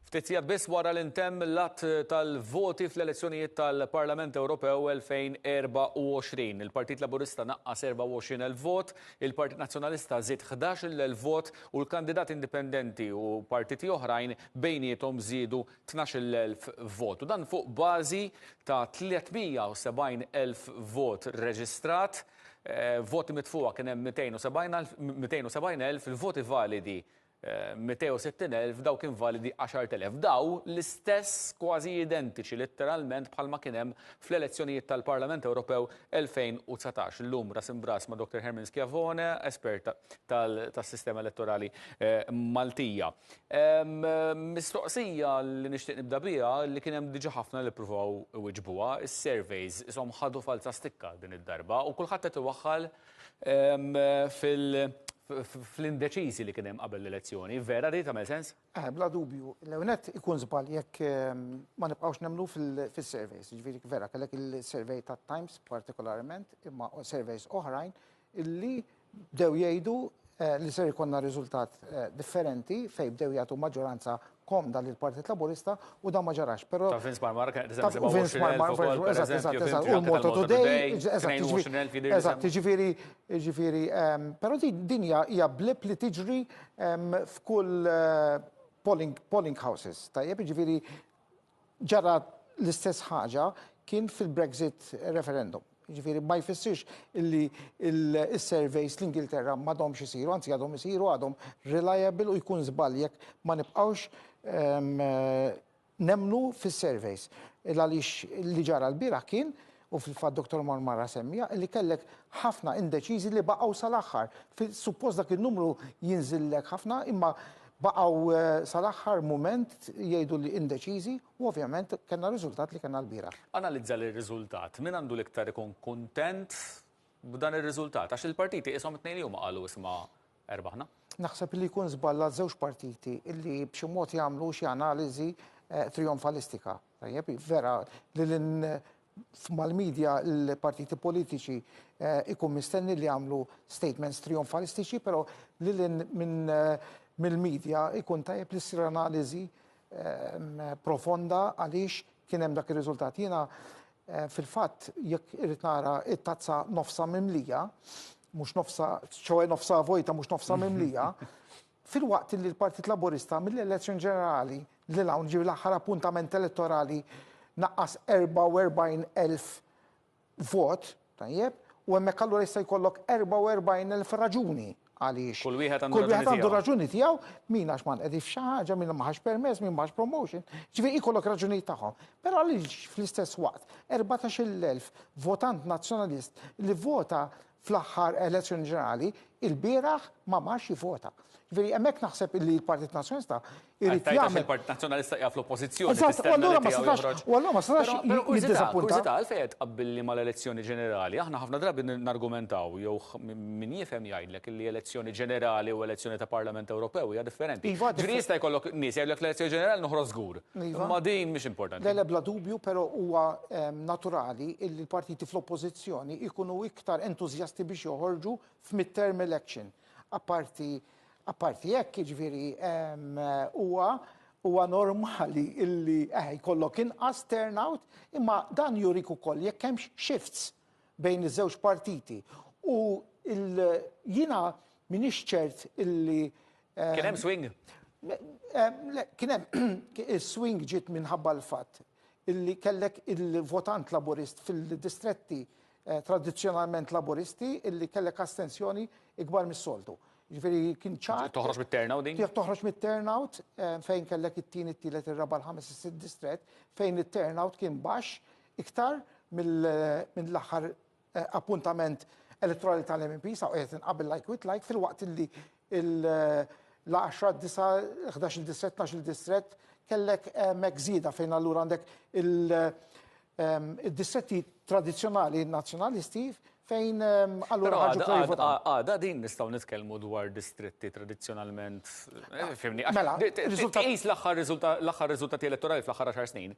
Ftit sigħat biss wara l-intemm l-att tal-voti fl-elezzjonijiet tal-Parlament Ewropew 2024. Il-Partit Laburista naqqas 24,000 vot, il-Partit Nazzjonalista żied 11,000 vot u l-kandidati indipendenti u partiti oħrajn bejniethom żiedu 12,000 vot. U dan fuq bażi ta' 370,000 vot reġistrat, voti mitfuqa kien hemm 270,000, il-voti validi 260,000, daw kien validi 10,000. Daw l-istess kważi identiċi letteralment bħalma kien hemm fl-elezzjonijiet tal-Parlament Ewropew 2019. Illum ras imbras ma' Dr. Hermin Schiavone, esperta tas-sistema elettorali Maltija. Mistoqsija li nixtieq nibda biha li kien hemm diġà ħafna li ppruvaw iwiġbuha, is-surveys ishom ħadu falsa stikka din id-darba u kulħadd qed iwaħħal fl-indeċiżi li kien hemm qabel l-elezzjoni. Vera di tagħmel sens? Bla dubju. L-ewnet ikun żball jekk ma nibqgħux nemmnu fis-surveys. Jiġifieri vera kellek il-survey tat-Times partikolarment imma surveys oħrajn illi bdew jgħidu li ser ikollna riżultat differenti fejn bdew jagħtu maġġoranza komda lill Partit Laburista u dan ma ġarax. Però ta' Vince Marmar kien Ġifieri, però din hija blip li tiġri f'kull polling houses. Tajjeb, jiġifieri ġara l-istess ħaġa kien fil-Brexit referendum. Ġifieri ma jfissirx illi il-surveys l-Ingilterra m'għadhomx isiru, anzi għadhom isiru, għadhom reliable u jkun żball jekk ma nibqgħux nemmnu fis-surveys. Għaliex li ġara l-bieraħ kien u fil-fatt Dr. Marmara semmija li kellek ħafna indeċiżi li baqgħu sal-aħħar. Suppost dak in-numru jinżillek ħafna imma baqgħu sal-aħħar mument jgħidu li indeċiżi u ovvjament kellna riżultat li kellna l-bieraħ. Analizza l-riżultat. Min għandu l-iktar ikun kuntent b'dan ir-riżultat? Għax il-partiti ishom it-tnejn li huma qalu isma' erbaħna. Naħseb li jkun żballa żewġ partiti illi b'xi mod jagħmlu xi analiżi trionfalistika. Tajjeb, vera li mal-medja l-partiti politiċi ikun mistenni li jagħmlu statements trionfalistiċi, però li mill-medja ikun tajjeb li ssir analiżi profonda għaliex kien hemm dak ir-riżultat. Jiena fil-fatt jekk irid nara t-tazza nofsa mimlija, mhux nofsa vojta mhux nofsa mimlija, fil-waqt li l-Partit Laburista mill-elezzjoni ġenerali li hawn ġie l-aħħar appuntament elettorali naqqas 44,000 vot, tajjeb, u hemmhekk allura jista' jkollok 44,000 raġuni għaliex. Kull wieħed għandu raġuni tiegħu, min għax ma nqedif xi ħaġa, min ma ħax permess, min ma ħax promotion, ġifieri jkollok raġunijiet tagħhom. Però għaliex fl-istess waqt 14,000 votant nazzjonalist li vota fl-aħħar elezzjoni ġenerali il-bieraħ ma marx jivvota. Ġifieri hemmhekk naħseb li l-Partit Nazzjonalista irid jagħmel. Il-Partit Nazzjonalista hija fl-oppożizzjoni. U allura ma setax Kużita għalfejn qed tqabbilni mal-elezzjoni ġenerali. Aħna ħafna drabi nargumentaw jew min jifhem jgħidlek li elezzjoni ġenerali u elezzjoni ta' Parlament Ewropew hija differenti. Ġifieri jista' jkollok nies jgħidlek l-elezzjoni ġenerali noħroġ żgur. Ma din mhix importanti. Le bla dubju, però huwa naturali li l-partiti fl-oppożizzjoni jkunu iktar entużjasti biex joħorġu f'mid-term election. Apparti jekk jiġifieri huwa normali illi jkollok inqas turnout, imma dan jurik ukoll jekk hemm shifts bejn iż-żewġ partiti. U jiena m'iniex ċert illi kien hemm swing. Kien hemm is-swing ġiet minħabba l-fatt illi kellek il-votant laburist fil-distretti tradizzjonalment laburisti illi kellek astensjoni ikbar mis-soltu. Ġifieri kien ċar. Toħroġ mit-turnout din? Toħroġ mit-turnout fejn kellek it-tieni, it-tielet, ir-raba', l-ħames, is-sitt distrett fejn it-turnout kien baxx iktar mill-aħħar appuntament elettorali tal-MP sa qed inqabel like with like fil-waqt illi l-10, 11 distrett, 12 distrett kellek hemmhekk żieda fejn allura għandek il-distretti tradizzjonali nazzjonalisti fejn allura ħarġu għada din nistgħu nitkellmu dwar distretti tradizzjonalment. Mela, tqis l-aħħar riżultati elettorali fl-aħħar 10 snin.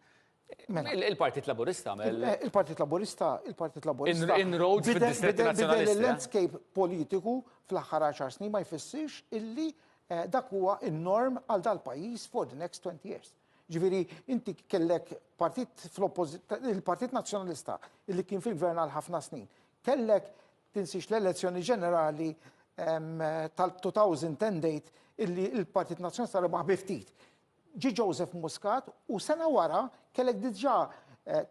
Il-Partit Laburista il-Partit Laburista inroads fid-distretti nazzjonalisti. Il-landscape politiku fl-aħħar 10 snin ma jfissirx illi dak huwa n-norm għal dal-pajjiż for the next 20 years. Ġifieri inti kellek partit il-Partit Nazzjonalista illi kien fil-gvern għal ħafna snin. Kellek tinsix l-elezzjoni ġenerali tal-2010 date illi il-Partit Nazzjonalista rebaħ biftit. Ġi Joseph Muscat u sena wara kellek diġà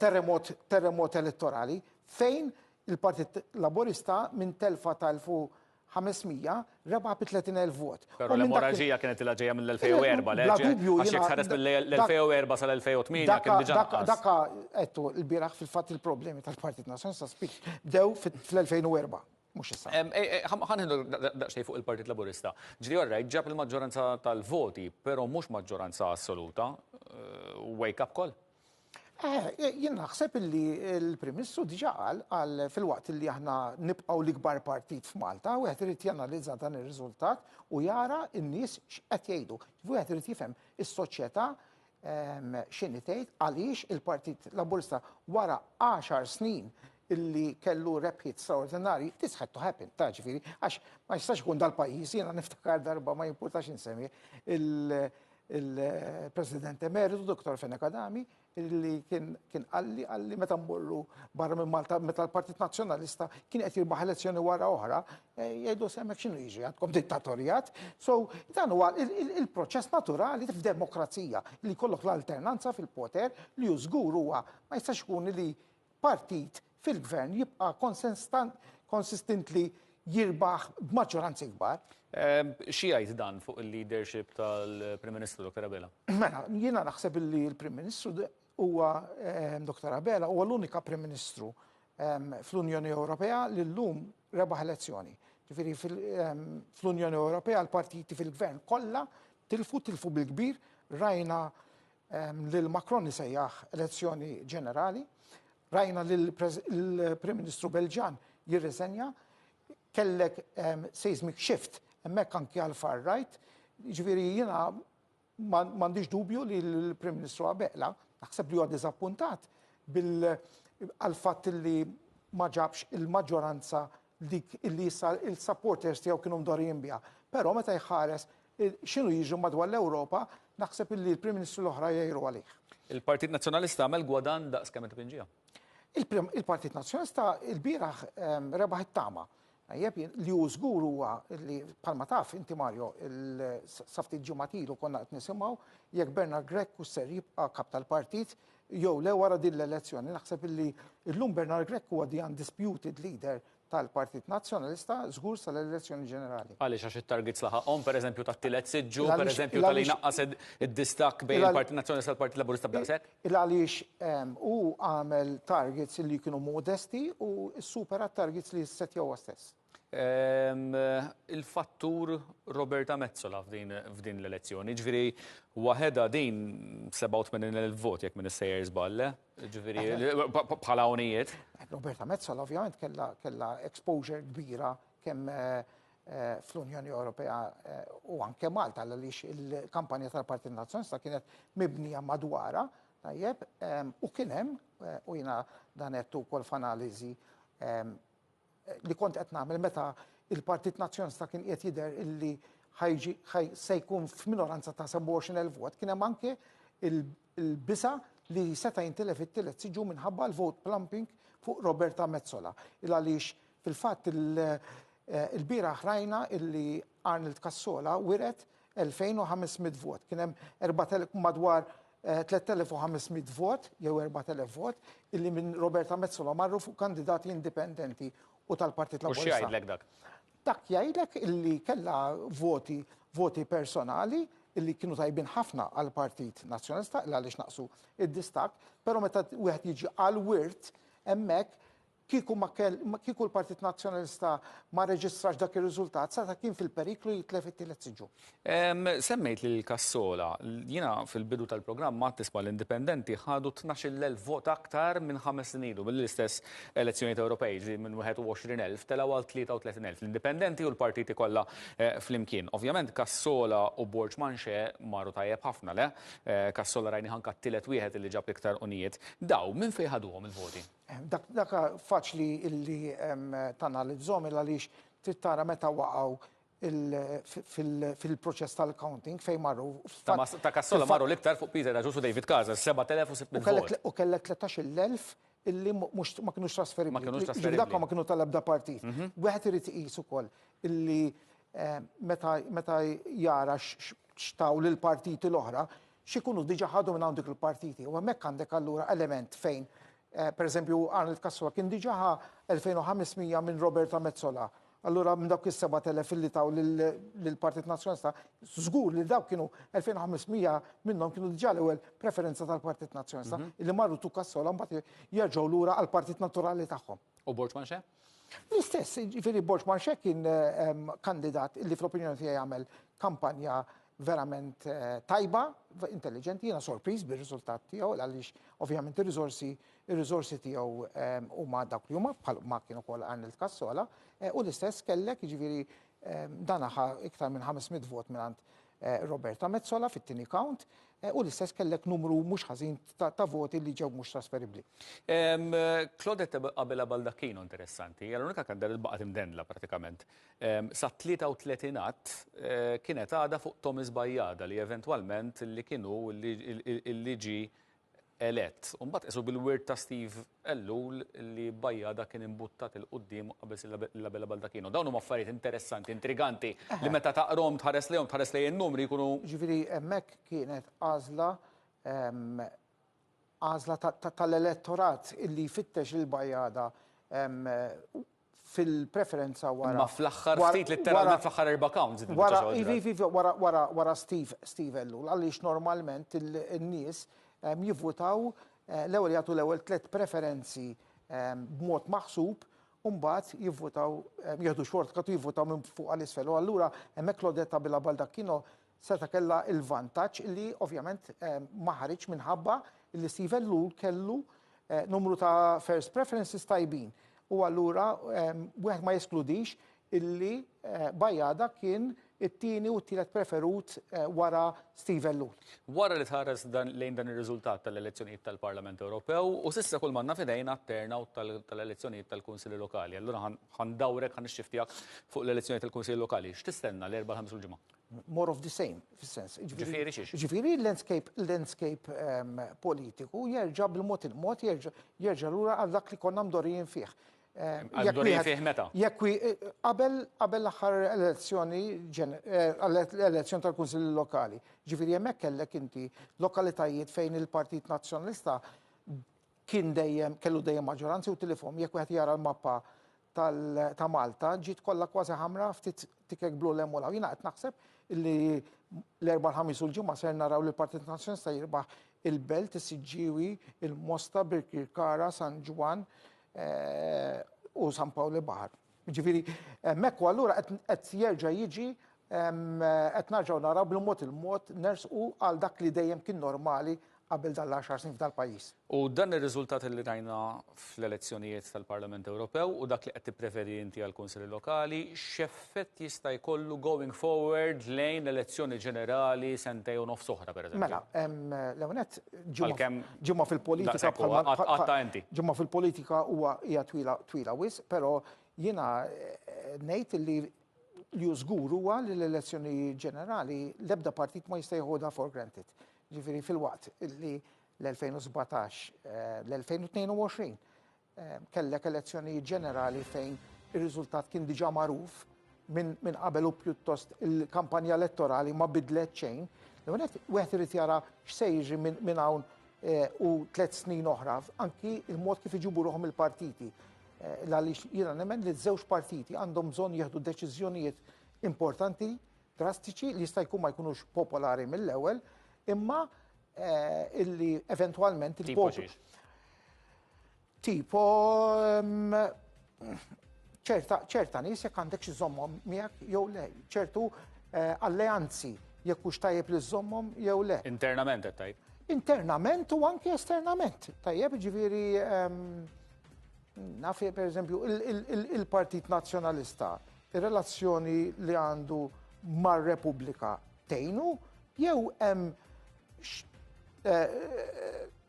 terremot elettorali fejn il-Partit Laburista minn telfa tal-1500 rebaħ bi 30,000 vot. Però l-emorraġija kienet il-ġeja mill-2004, Bla dubju, għax jekk ħares mill-2004 sal-2008 kien diġà Daka għettu il-biraħ fil-fatt il-problemi tal-Partit Nazzjonalista bdew fl-2004. Mux issa. ħanħindu daqxej fuq il-Partit Laburista. Ġri orrejt ġab il-maġġoranza tal-voti, pero mux maġġoranza assoluta. Wake up call? Jien naħseb li il-Prim Ministru diġà qal fil-waqt li aħna nibqgħu l-ikbar partit f'Malta, u qed irid janalizza dan ir-riżultat u jara n-nies x'qed jgħidu. Wieħed irid jifhem is-soċjetà x'inhi tgħid għaliex il-Partit Laburista wara 10 snin illi kellu rebħiet straordinari, this had to happen, ta' ġifieri, għax ma jistax ikun dal-pajjiż, jiena niftakar darba ma jimpurtax insemmi il-President Emeritu, Dr. Fenek Adami, illi kien għalli meta mmorru barra minn Malta, meta l-Partit Nazzjonalista kien qed jirbaħ elezzjoni wara oħra, jgħidu semmek x'inhu jiġi għandkom dittatorjat. So dan huwa il-proċess naturali f'demokrazija li jkollok l-alternanza fil-poter li żgur huwa ma jistax ikun li partit fil-gvern jibqa' consistently jirbaħ b'maġġoranzi kbar. Xi jgħid dan fuq il-leadership tal-Prim Ministru Dr. Abela? Mela, jiena naħseb li l-Prim Ministru huwa Dr. Abela huwa l-unika Prim Ministru fl-Unjoni Ewropea li llum rebaħ elezzjoni. Ġifieri fl-Unjoni Ewropea l-partiti fil-gvern kollha tilfu bil-kbir, rajna lil Macron isejjaħ elezzjoni ġenerali, rajna l-Prim Ministru Belġan jirriżenja, kellek seismic shift hemmhekk anke għal far right, ġifieri jiena m'għandix dubju li l-Prim Ministru Abela naħseb li huwa diżappuntat għal fatt li ma ġabx il-maġġoranza dik illi issa il-supporters tiegħu kienu mdorrijin biha. Però meta jħares x'inhu jiġu madwar l-Ewropa, naħseb li l-Prim Ministru l-oħra jgħiru għalih. Il-Partit Nazzjonalista għamel gwadan daqs kemm qed pinġija. Il-Partit Nazzjonalista il-bieraħ rebaħ it-tama. Li hu żgur huwa li bħalma taf inti Mario il-saftit ġimgħatilu konna qed nisimgħu jekk Bernard Greco ser jibqa' kap tal-partit jew le wara din l-elezzjoni. Naħseb illi llum Bernard Greco huwa the undisputed leader tal-Partit Nazzjonalista żgur sal-elezzjoni ġenerali. Għaliex għax it-targets laħaqhom pereżempju tat-tielet siġġu, pereżempju tal inaqqas id-distak bejn il-Partit Nazzjonalista u l-Partit Laburista b'daqshekk? Għaliex hu għamel targets li kienu modesti u supera targets li setjaw stess. Il-fattur Roberta Metsola f'din l-elezzjoni, ġifieri waħedha din 87,000 vot jekk minn is-sejjer żballe, ġifieri bħala hawnnijiet. Roberta Metsola ovvjament kellha exposure kbira kemm fl-Unjoni Ewropea u anke Malta għaliex il-kampanja tal-Partit Nazzjonalista kienet mibnija madwarha tajjeb u kien hemm u jiena dan qed ukoll f'analiżi li kont qed nagħmel meta il-Partit Nazzjonalista kien qed jidher illi se jkun f'minoranza ta' 27,000 vot, kien hemm anke il-bisa li seta' jintilef it-tielet siġu minħabba l-vote plumping fuq Roberta Metsola. Għaliex fil-fatt il-bieraħ rajna illi Arnold Cassola wiret 2,500 vot. Kien hemm madwar 3,500 vot jew 4,000 vot illi minn Roberta Metsola marru fuq kandidati indipendenti u tal-Partit Laburista. U xi jgħidlek dak? Dak jgħidlek illi kellha voti personali illi kienu tajbin ħafna għal Partit Nazzjonalista għaliex naqsu id-distak, però meta wieħed jiġi għal wirt hemmhekk kieku l-Partit Nazzjonalista ma reġistrax dak ir-riżultat sa kien fil-periklu jitlef it-tielet siġu. Semmejt li l-Kassola, jiena fil-bidu tal-programm ma tisma' l-Indipendenti ħadu 12,000 vot aktar minn 5 snin ilu mill-istess elezzjonijiet Ewropej minn 21,000 telgħu għal 33,000. L-Indipendenti u l-partiti kollha flimkien. Ovvjament Kassola u Borġ Manxe marru tajjeb ħafna le. Kassola rajni ħanka t-tielet wieħed li ġab iktar unijiet. Daw minn fejn ħaduhom il-voti? Dak faċli illi tanalizzhom għaliex trid tara meta waqgħu fil-proċess tal-accounting fejn marru. Ta' Kassola marru l-iktar fuq Peter Aġus u David Kaza, 7,600 vot. U kellek 13,000 illi ma kienux trasferibli. Ma kienux trasferibbli. Dak ma kienu tal-ebda partit. Wieħed irid iqis ukoll illi meta jara x'taw lil partiti l-oħra, x'ikunu diġà ħadu minn hawn dik il-partiti. U hemmhekk għandek allura element fejn, pereżempju Arnold Kassola kien diġà 2500 minn Roberta Mezzola. Allura minn dawk is-7,000 illi taw lill-Partit Nazzjonalista, żgur li dawk kienu 2500 minnhom kienu diġà l-ewwel preferenza tal-Partit Nazzjonalista, illi marru tu Kassola mbagħad jerġgħu lura għall-Partit Naturali tagħhom. U Borġ Manxe? L-istess, ġifieri Borġ Manxe kien kandidat illi fl-opinjoni tiegħi jagħmel kampanja verament tajba, intelligenti, jiena sorpriż bir-riżultat tiegħu għaliex ovvjament ir-riżorsi tiegħu huma dawk li huma ma kienu wkoll Arnold Kassola, u l-istess kellek jiġifieri dan iktar minn 500 vot minn Roberta Mezzola fit-tieni count, u l-istess kellek numru mhux ħażin ta' voti li ġew mhux trasferibbli. Claudette Abela Baldacchino interessanti, l-unika kandida li baqgħet imdendla pratikament. Sa 33 kienet għadha fuq Thomas Bajjada li eventwalment li kienu il-liġi elett. Mbagħad qisu bil-wirt ta' Steve Ellul li Bajjada kien imbuttat il-qudiem qabel l-Abela Baldacchino. Dawn huma affarijiet interessanti, intriganti li meta taqrom tħares lejn in-numri jkunu. Ġifieri hemmhekk kienet għażla tal-elettorat illi jfittex il-Bajjada fil-preferenza wara. Ma fl-aħħar ftit letteralment fl-aħħar 4 counts. Wara Steve Ellul, għaliex normalment in-nies jivvotaw l-ewwel jagħtu l-ewwel 3 preferenzi b'mod maħsub u mbagħad jivvotaw jieħdu shortcut u jivvotaw minn fuq għal isfel. U allura hemmhekk Claudette Abela Baldacchino seta' kellha l-vantaġġ li ovvjament ma ħareġ minħabba li Steve Ellul kellu numru ta' first preferences tajbin. U allura wieħed ma jeskludix illi Bajjada kien it-tieni u t-tielet preferut wara Steve Ellul. Wara li tħares lejn dan ir-riżultat tal-elezzjonijiet tal-Parlament Ewropew u s'issa kull manna fidejna t-turnout tal-elezzjonijiet tal-Kunsilli Lokali. Allura ħandawrek ħanixxiftijak fuq l-elezzjonijiet tal-Kunsilli Lokali. X'tistenna l-4-5 ġimgħa? More of the same, fis-sens. Ġifieri xiex? Ġifieri l-landscape politiku jerġa' bil-mod il-mod jerġa' lura għal dak li konna mdorrijin fih. Għal-dorin fih meta? Qabel l-aħħar elezzjoni tal-Kunsilli Lokali. Ġifieri hemmhekk kellek inti lokalitajiet fejn il-Partit Nazzjonalista kellu dejjem maġġoranzi u tilifhom jekk wieħed jara l-mappa ta' Malta ġiet kollha kważi ħamra ftit tikek blu l-emmulaw. Jiena qed naħseb illi l-4-5 u l-ġimgħa ser naraw li l-Partit Nazzjonalista jirbaħ il-Belt, is-Siġġiewi, il-Mosta, Birkirkara, San Ġwan u San Pawli Baħar. Ġifieri hemmhekk u allura qed jerġa' jiġi qed narġgħu naraw bil-mod il-mod nersqu għal dak li dejjem kien normali qabel dal-10 snin f'dal-pajjiż. U dan ir-riżultat li rajna fl-elezzjonijiet tal-Parlament Ewropew u dak li qed tippreferi inti għall-Kunsilli Lokali, x'effett jista' jkollu going forward lejn elezzjoni ġenerali sentej u nofs oħra pereżempju? Mela, l-ewnet ġimgħa fil-politika ġimgħa fil-politika huwa hija twila wisq, però jiena ngħid li żgur huwa li l-elezzjoni ġenerali l-ebda partit ma jista' jieħodha for granted. Ġifieri fil-waqt li l-2017, l-2022 kellek elezzjoni ġenerali fejn ir-riżultat kien diġà magħruf minn qabel u pjuttost il-kampanja elettorali ma bidlet xejn. Wieħed irid jara x'se jiġri minn hawn u 3 snin oħra, anki il-mod kif iġibu ruħhom il-partiti. Għaliex jiena nemmen li żewġ partiti għandhom bżonn jieħdu deċiżjonijiet importanti, drastiċi li jista' jkun ma jkunux popolari mill-ewwel, imma illi eventualment tipo ċerta nies jekk għandek xi żommhom miegħek jew le, ċertu alleanzi jekk hux tajjeb li żommhom jew le. Internament qed tajb. Internament u anke esternament. Tajjeb ġifieri naf pereżempju il-Partit Nazzjonalista, ir-relazzjoni li għandu mar-Repubblika tgħinu jew hemm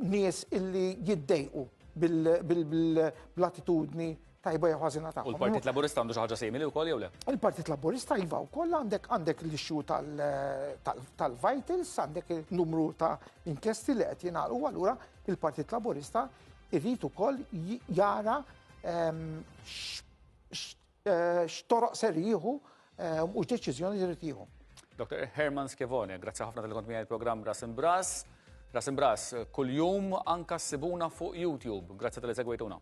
nies illi jiddejqu bil-attitudni tajba jew ħażina U tagħhom. l-Partit Laburista għandu xi ħaġa simili wkoll jew le? Il-Partit Laburista iva wkoll għandek l-ixxu tal-vitals, għandek il-numru ta' inkjesti li qed jingħalqu, allura il-Partit Laburista irrid ukoll jara x'toroq ser jieħu u x'deċiżjoni jrid jieħu. Dr. Herman Skevone, grazzi ħafna tal-kont miegħi il-programm Ras Imbras. Ras Imbras, kuljum anka ssibuna fuq YouTube. Grazzi tal-li segwejtuna.